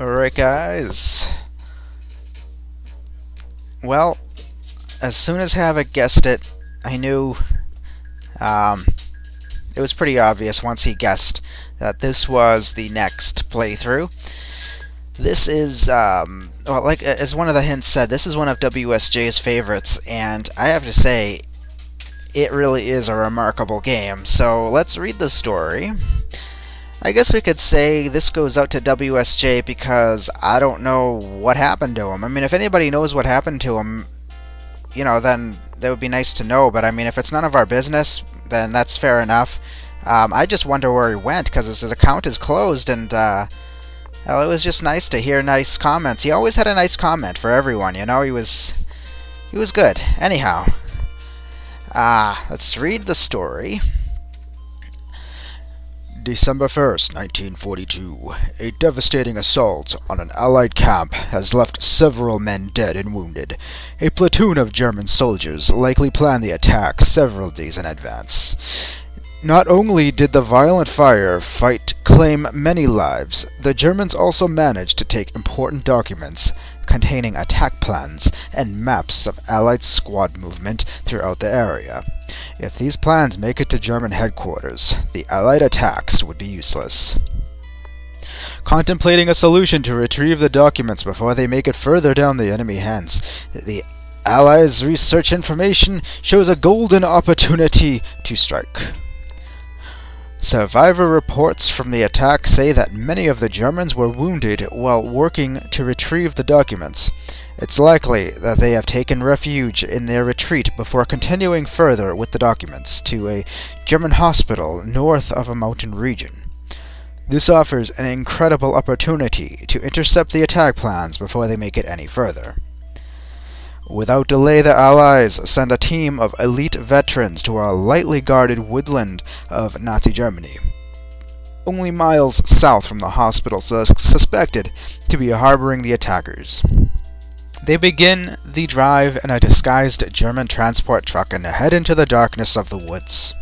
Alright, guys. Well, as soon as Havoc guessed it, I knew um, it was pretty obvious once he guessed that this was the next playthrough. This is, well, like as one of the hints said, this is one of WSJ's favorites, and I have to say, it really is a remarkable game. So let's read the story. I guess we could say this goes out to WSJ because I don't know what happened to him. I mean, if anybody knows what happened to him, then that would be nice to know. But I mean, if it's none of our business, then that's fair enough. I just wonder where he went because his account is closed, and well, it was just nice to hear nice comments. He always had a nice comment for everyone. He was good. Anyhow, let's read the story. December 1st, 1942. A devastating assault on an Allied camp has left several men dead and wounded. A platoon of German soldiers likely planned the attack several days in advance. Not only did the violent fight claim many lives, the Germans also managed to take important documents containing attack plans and maps of Allied squad movement throughout the area. If these plans make it to German headquarters, the Allied attacks would be useless. Contemplating a solution to retrieve the documents before they make it further down the enemy hands, the Allies' research information shows a golden opportunity to strike. Survivor reports from the attack say that many of the Germans were wounded while working to retrieve the documents. It's likely that they have taken refuge in their retreat before continuing further with the documents to a German hospital north of a mountain region. This offers an incredible opportunity to intercept the attack plans before they make it any further. Without delay, the Allies send a team of elite veterans to a lightly guarded woodland of Nazi Germany, only miles south from the hospital suspected to be harboring the attackers. They begin the drive in a disguised German transport truck and head into the darkness of the woods.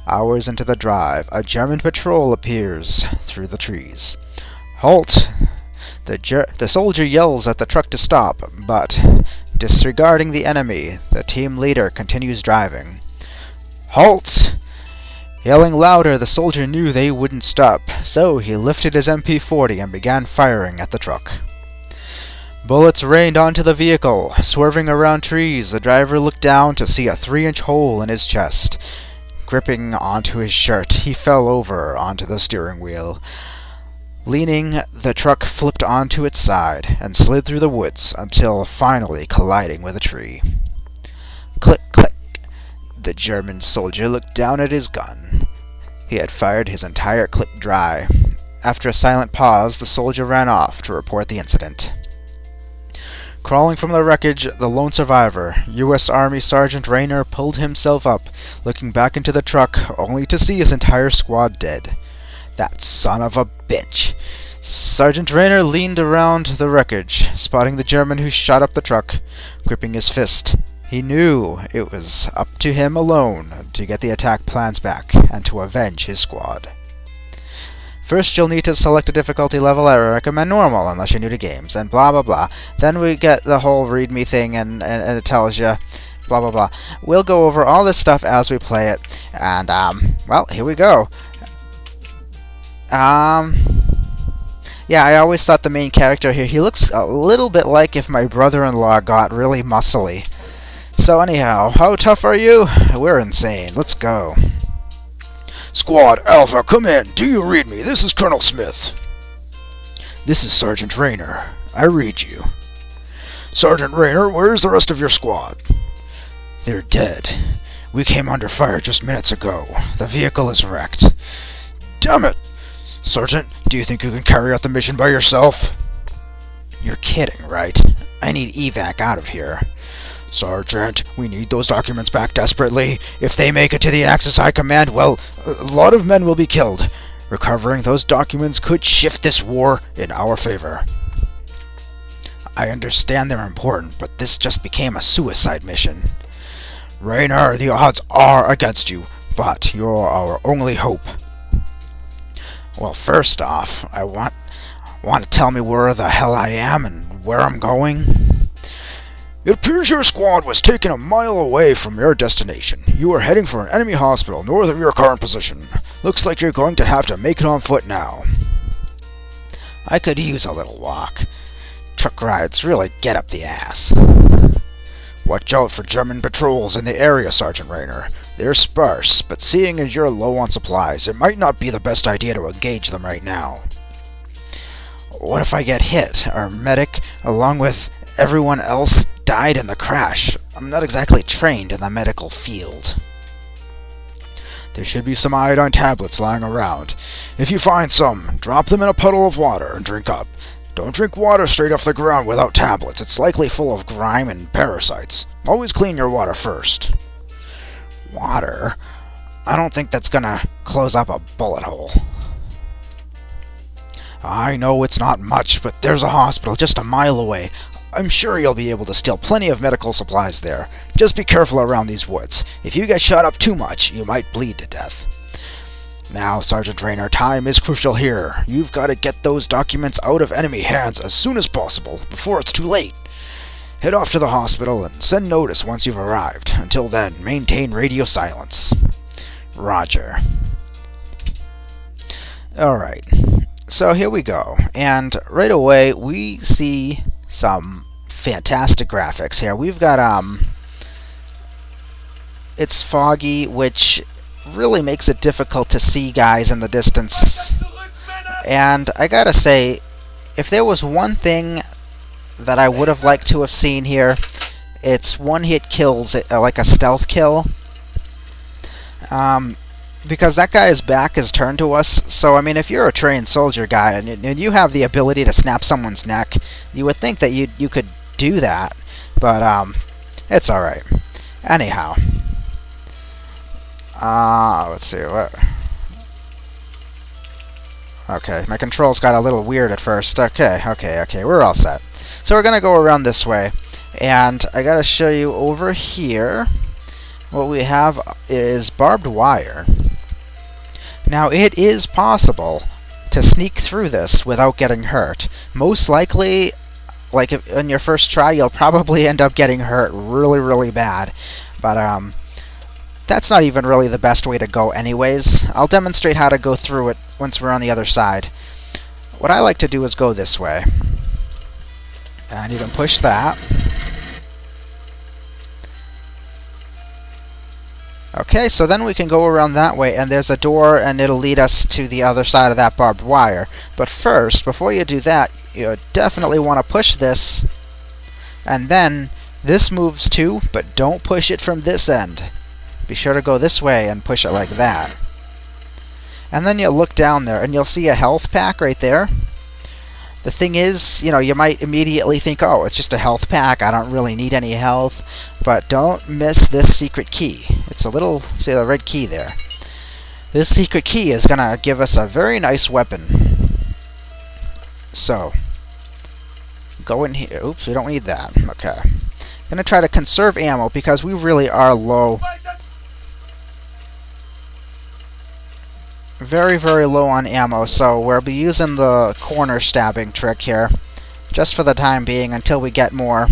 Hours into the drive, a German patrol appears through the trees. "Halt!" The soldier yells at the truck to stop, but, disregarding the enemy, the team leader continues driving. "Halt!" Yelling louder, the soldier knew they wouldn't stop, so he lifted his MP40 and began firing at the truck. Bullets rained onto the vehicle. Swerving around trees, the driver looked down to see a 3-inch hole in his chest. Gripping onto his shirt, he fell over onto the steering wheel. Leaning, the truck flipped onto its side and slid through the woods until finally colliding with a tree. Click, click. The German soldier looked down at his gun. He had fired his entire clip dry. After a silent pause, the soldier ran off to report the incident. Crawling from the wreckage, the lone survivor, U.S. Army Sergeant Rayner, pulled himself up, looking back into the truck, only to see his entire squad dead. That son of a bitch! Sergeant Rayner leaned around the wreckage, spotting the German who shot up the truck, gripping his fist. He knew it was up to him alone to get the attack plans back and to avenge his squad. First, you'll need to select a difficulty level. I recommend normal, unless you're new to games, and blah blah blah. Then we get the whole readme thing, and it tells you blah blah blah. We'll go over all this stuff as we play it, and well, here we go. Yeah, I always thought the main character here, he looks a little bit like if my brother-in-law got really muscly. So anyhow, how tough are you? We're insane. Let's go. Squad Alpha, come in. Do you read me? This is Colonel Smith. This is Sergeant Rayner. I read you. Sergeant Rayner, where's the rest of your squad? They're dead. We came under fire just minutes ago. The vehicle is wrecked. Damn it! Sergeant, do you think you can carry out the mission by yourself? You're kidding, right? I need evac out of here. Sergeant, we need those documents back desperately. If they make it to the Axis High Command, well, a lot of men will be killed. Recovering those documents could shift this war in our favor. I understand they're important, but this just became a suicide mission. Rayner, the odds are against you, but you're our only hope. Well, first off, I want Want to tell me where the hell I am and where I'm going? It appears your squad was taken a mile away from your destination. You are heading for an enemy hospital north of your current position. Looks like you're going to have to make it on foot now. I could use a little walk. Truck rides really get up the ass. Watch out for German patrols in the area, Sergeant Rayner. They're sparse, but seeing as you're low on supplies, it might not be the best idea to engage them right now. What if I get hit? Our medic, along with everyone else, died in the crash. I'm not exactly trained in the medical field. There should be some iodine tablets lying around. If you find some, drop them in a puddle of water and drink up. Don't drink water straight off the ground without tablets. It's likely full of grime and parasites. Always clean your water first. Water? I don't think that's gonna close up a bullet hole. I know it's not much, but there's a hospital just a mile away. I'm sure you'll be able to steal plenty of medical supplies there. Just be careful around these woods. If you get shot up too much, you might bleed to death. Now, Sergeant Rayner, time is crucial here. You've got to get those documents out of enemy hands as soon as possible, before it's too late. Head off to the hospital and send notice once you've arrived. Until then, maintain radio silence. Roger. Alright, so here we go. And right away, we see some fantastic graphics here. We've got, it's foggy, which really makes it difficult to see guys in the distance. And I gotta say, if there was one thing that I would have liked to have seen here, it's one-hit kills, like a stealth kill. Because that guy's back is turned to us, so I mean, if you're a trained soldier guy and you have the ability to snap someone's neck, you would think that you could do that, but it's alright. Anyhow, let's see, what... Okay, my controls got a little weird at first. Okay, we're all set. So we're gonna go around this way, and I gotta show you over here, what we have is barbed wire. Now, it is possible to sneak through this without getting hurt. Most likely, like if on your first try, you'll probably end up getting hurt really, really bad. But that's not even really the best way to go anyways. I'll demonstrate how to go through it once we're on the other side. What I like to do is go this way. And you can push that. Okay, so then we can go around that way, and there's a door, and it'll lead us to the other side of that barbed wire. But first, before you do that, you definitely want to push this, and then this moves too, but don't push it from this end. Be sure to go this way and push it like that. And then you'll look down there, and you'll see a health pack right there. The thing is, you know, you might immediately think, oh, it's just a health pack, I don't really need any health. But don't miss this secret key. It's a little, see the red key there. This secret key is going to give us a very nice weapon. So, go in here. Oops, we don't need that. Okay. I'm going to try to conserve ammo because we really are low. Very, very low on ammo, so we'll be using the corner stabbing trick here, just for the time being, until we get more.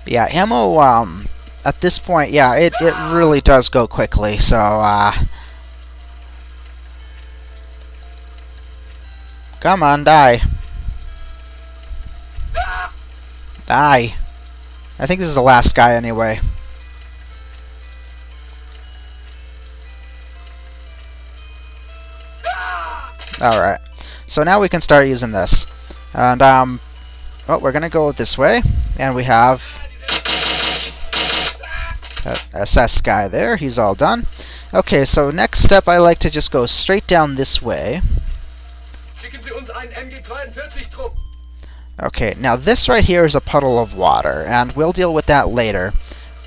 Yeah, ammo, at this point, yeah, it really does go quickly, so, come on, die. Die. I think this is the last guy anyway. Alright. So now we can start using this. And, oh, we're gonna go this way. And we have that SS guy there. He's all done. Okay, so next step, I like to just go straight down this way. Okay, now this right here is a puddle of water, and we'll deal with that later.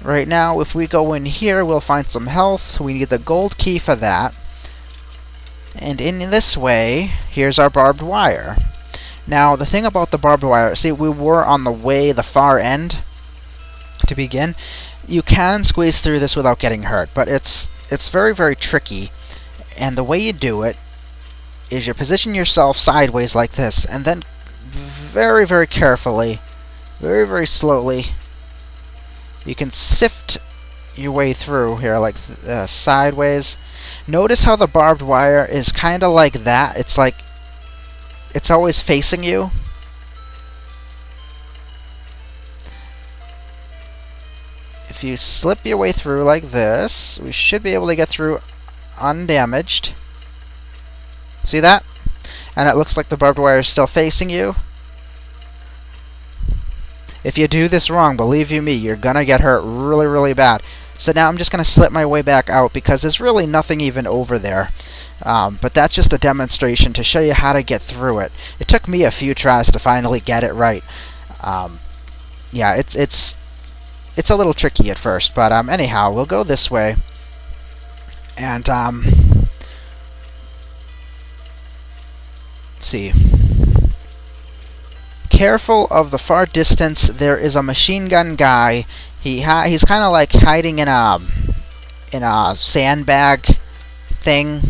Right now, if we go in here, we'll find some health. We need the gold key for that. And in this way, here's our barbed wire. Now, the thing about the barbed wire, see, we were on the far end. to begin. You can squeeze through this without getting hurt, but it's very, very tricky. And the way you do it is you position yourself sideways like this, and then very, very carefully, very, very slowly, you can sift your way through here, like sideways. Notice how the barbed wire is kind of like that. It's like it's always facing you. If you slip your way through like this, we should be able to get through undamaged. See that? And it looks like the barbed wire is still facing you. If you do this wrong, believe you me, you're gonna get hurt really, really bad. So now I'm just gonna slip my way back out because there's really nothing even over there. But that's just a demonstration to show you how to get through it. It took me a few tries to finally get it right. Yeah, it's a little tricky at first, but anyhow, we'll go this way. And let's see. Careful of the far distance. There is a machine gun guy. He's kind of like hiding in a sandbag thing.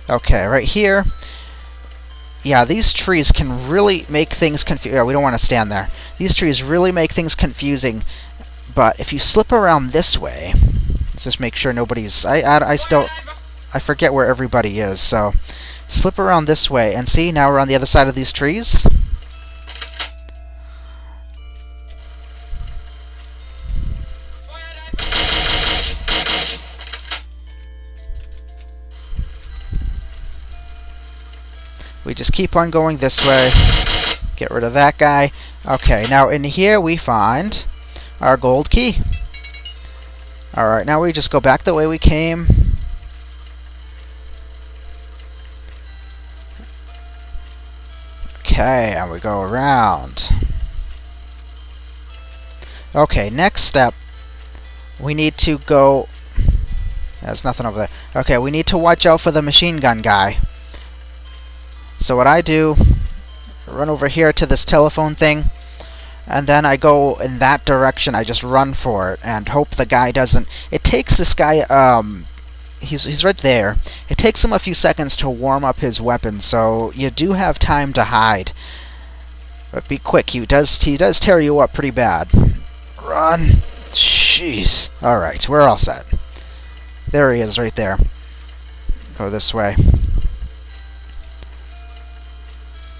Okay, right here. Yeah, these trees can really make things confusing. Yeah, we don't want to stand there. These trees really make things confusing. But if you slip around this way, let's just make sure nobody's. I forget where everybody is. So slip around this way, and see, now we're on the other side of these trees. We just keep on going this way. Get rid of that guy. Okay, now in here we find our gold key. Alright, now we just go back the way we came. Okay, and we go around. Okay, next step. We need to go... There's nothing over there. Okay, we need to watch out for the machine gun guy. So what I do, run over here to this telephone thing, and then I go in that direction. I just run for it and hope the guy doesn't... It takes this guy, he's right there. It takes him a few seconds to warm up his weapon, so you do have time to hide. But be quick, he does tear you up pretty bad. Run! Jeez. Alright, we're all set. There he is, right there. Go this way.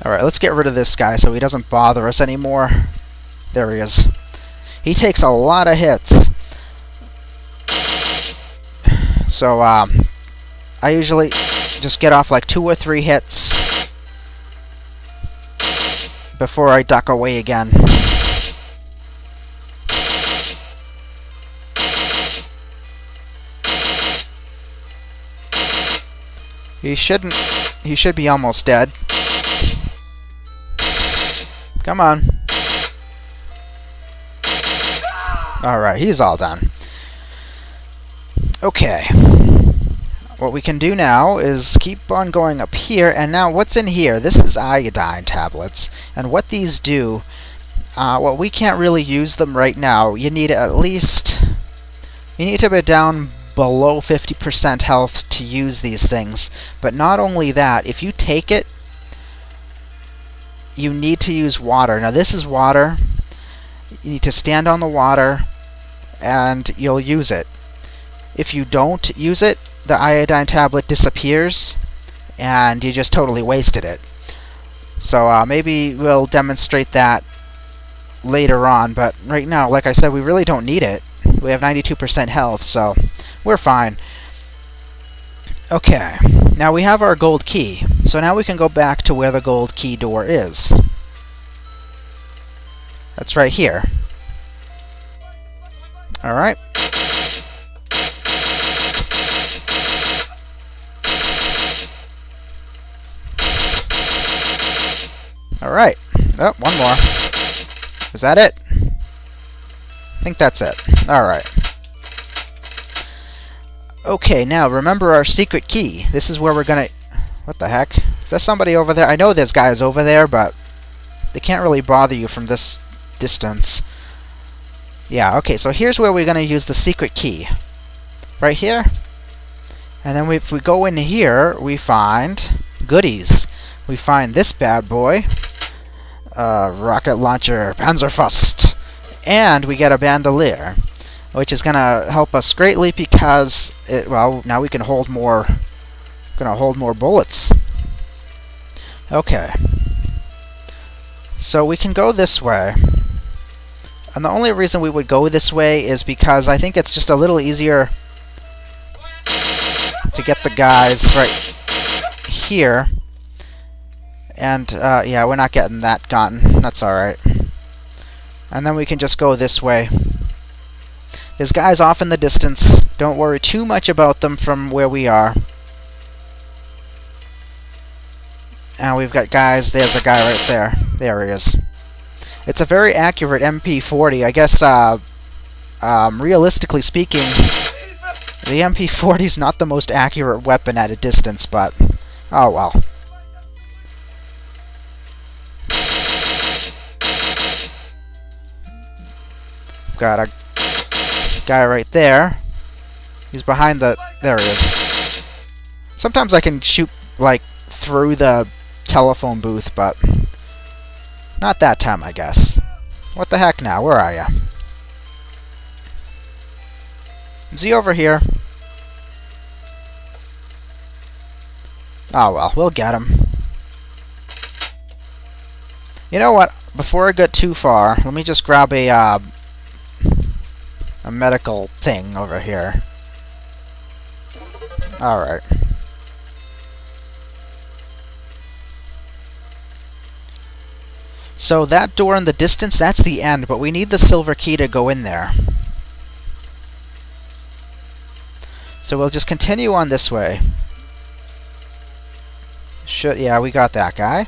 Alright, let's get rid of this guy so he doesn't bother us anymore. There he is. He takes a lot of hits. So, I usually just get off like 2 or 3 hits before I duck away again. He should be almost dead. Come on. Alright, he's all done. Okay. What we can do now is keep on going up here, and now what's in here? This is iodine tablets, and what these do, well, we can't really use them right now. You need at least... You need to be down below 50% health to use these things. But not only that, if you take it, you need to use water. Now this is water. You need to stand on the water and you'll use it. If you don't use it, the iodine tablet disappears and you just totally wasted it. So maybe we'll demonstrate that later on, but right now, like I said, we really don't need it. We have 92% health, so we're fine. Okay, now we have our gold key. So now we can go back to where the gold key door is. That's right here. Alright. Alright. Oh, one more. Is that it? I think that's it. Alright. Okay, now remember our secret key. This is where we're gonna... What the heck? Is there somebody over there? I know there's guys over there, but they can't really bother you from this distance. Yeah, okay, so here's where we're going to use the secret key. Right here. And then if we go in here, we find goodies. We find this bad boy. Rocket launcher, Panzerfaust. And we get a bandolier, which is going to help us greatly because, now we can hold more, bullets. Okay. So we can go this way. And the only reason we would go this way is because I think it's just a little easier to get the guys right here. And, yeah, we're not getting that gun. That's alright. And then we can just go this way. There's guys off in the distance. Don't worry too much about them from where we are. And we've got guys. There's a guy right there. There he is. It's a very accurate MP40. I guess, realistically speaking, the MP40 is not the most accurate weapon at a distance, but oh well. Got a guy right there. He's behind the... There he is. Sometimes I can shoot, like, through the telephone booth, but not that time, I guess. What the heck now? Where are ya? Is he over here? Oh well, we'll get him. You know what? Before I get too far, let me just grab a medical thing over here. Alright. So that door in the distance, that's the end, but we need the silver key to go in there. So we'll just continue on this way. Yeah, we got that guy.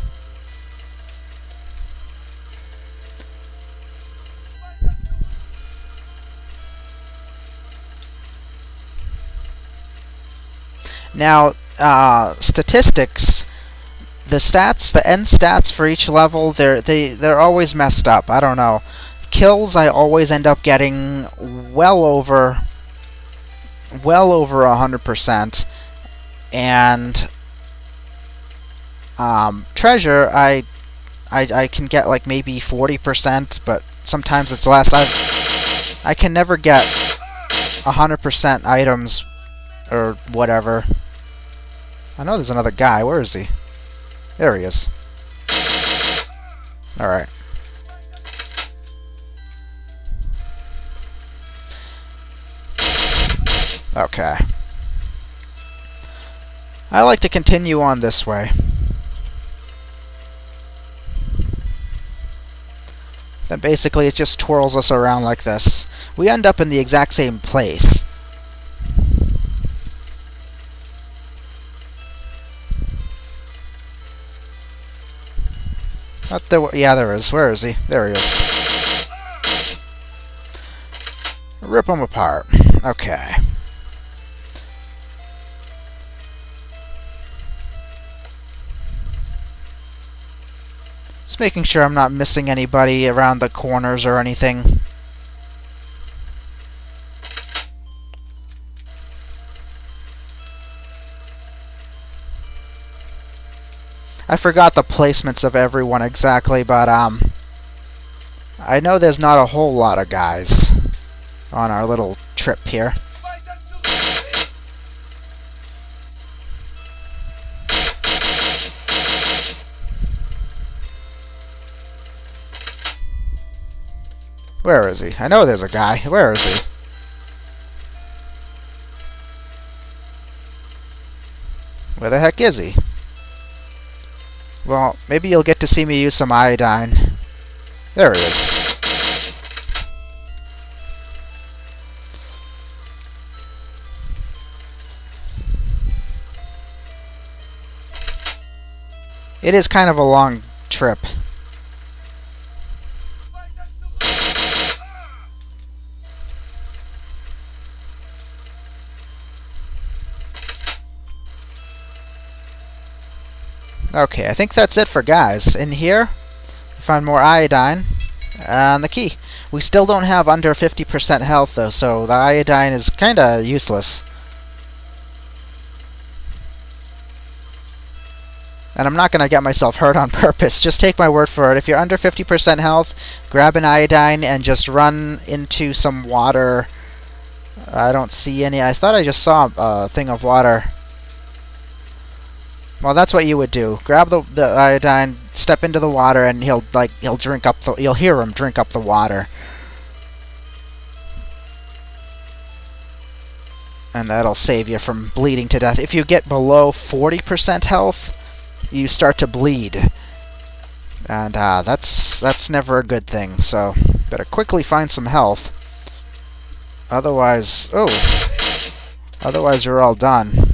Now, statistics, the end stats for each level, they're always messed up. I don't know. Kills, I always end up getting well over 100%, and treasure, I can get like maybe 40%, but sometimes it's less. I can never get 100% items or whatever. I know there's another guy. Where is he? There he is. Alright. Okay. I like to continue on this way. Then basically it just twirls us around like this. We end up in the exact same place. Yeah, there is. Where is he? There he is. Rip him apart. Okay. Just making sure I'm not missing anybody around the corners or anything. I forgot the placements of everyone exactly, but I know there's not a whole lot of guys on our little trip here. Where is he? I know there's a guy. Where is he? Where the heck is he? Well, maybe you'll get to see me use some iodine. There he is. It is kind of a long trip. Okay, I think that's it for guys. In here, Find more iodine. And the key. We still don't have under 50% health, though, so the iodine is kind of useless. And I'm not going to get myself hurt on purpose. Just take my word for it. If you're under 50% health, grab an iodine and just run into some water. I don't see any. I thought I just saw a thing of water. Well, that's what you would do. Grab the iodine, step into the water, and he'll drink up the. You'll hear him drink up the water. And that'll save you from bleeding to death. If you get below 40% health, you start to bleed, and that's never a good thing. So better quickly find some health. Otherwise, otherwise you're all done.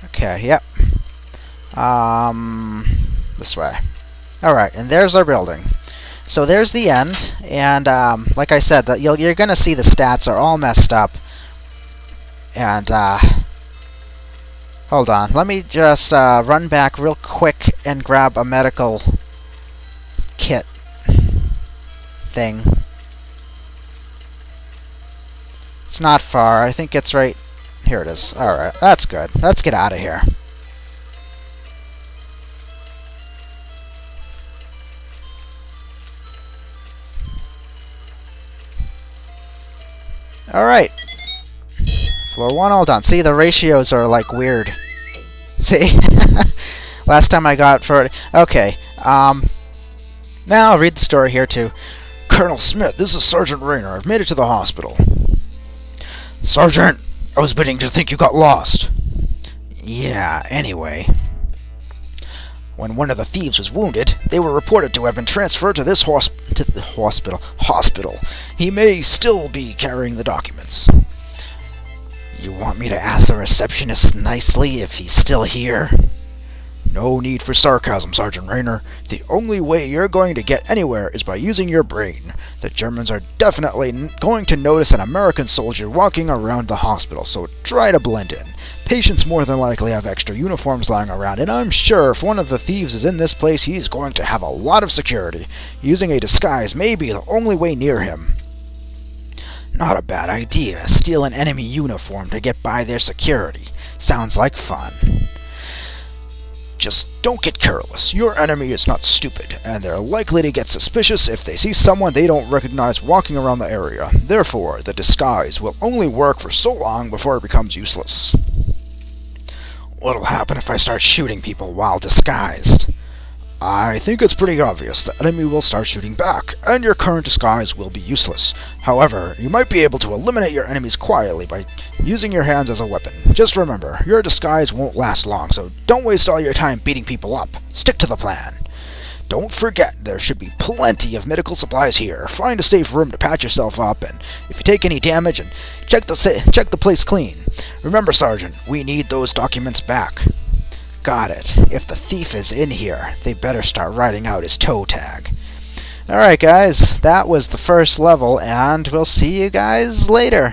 Okay, yep. This way. Alright, and there's our building. So there's the end, and like I said, that you're gonna see the stats are all messed up. And hold on, let me just run back real quick and grab a medical kit thing. It's not far. I think it's right here. It is. All right, that's good. Let's get out of here. Alright. Floor 1 all done. See, the ratios are like weird. See? Last time I got for it. Okay. Now I'll read the story here too. Colonel Smith, this is Sergeant Rayner. I've made it to the hospital. Sergeant, I was beginning to think you got lost. Yeah, anyway. When one of the thieves was wounded, they were reported to have been transferred to this hospital. He may still be carrying the documents. You want me to ask the receptionist nicely if he's still here? No need for sarcasm, Sergeant Rayner. The only way you're going to get anywhere is by using your brain. The Germans are definitely going to notice an American soldier walking around the hospital, so try to blend in. Patients more than likely have extra uniforms lying around, and I'm sure if one of the thieves is in this place, he's going to have a lot of security. Using a disguise may be the only way near him. Not a bad idea. Steal an enemy uniform to get by their security. Sounds like fun. Just don't get careless. Your enemy is not stupid, and they're likely to get suspicious if they see someone they don't recognize walking around the area. Therefore, the disguise will only work for so long before it becomes useless. What'll happen if I start shooting people while disguised? I think it's pretty obvious. The enemy will start shooting back, and your current disguise will be useless. However, you might be able to eliminate your enemies quietly by using your hands as a weapon. Just remember, your disguise won't last long, so don't waste all your time beating people up. Stick to the plan. Don't forget, there should be plenty of medical supplies here. Find a safe room to patch yourself up, and if you take any damage, and check the place clean. Remember, Sergeant, we need those documents back. Got it. If the thief is in here, they better start writing out his toe tag. Alright guys, that was the first level, and we'll see you guys later.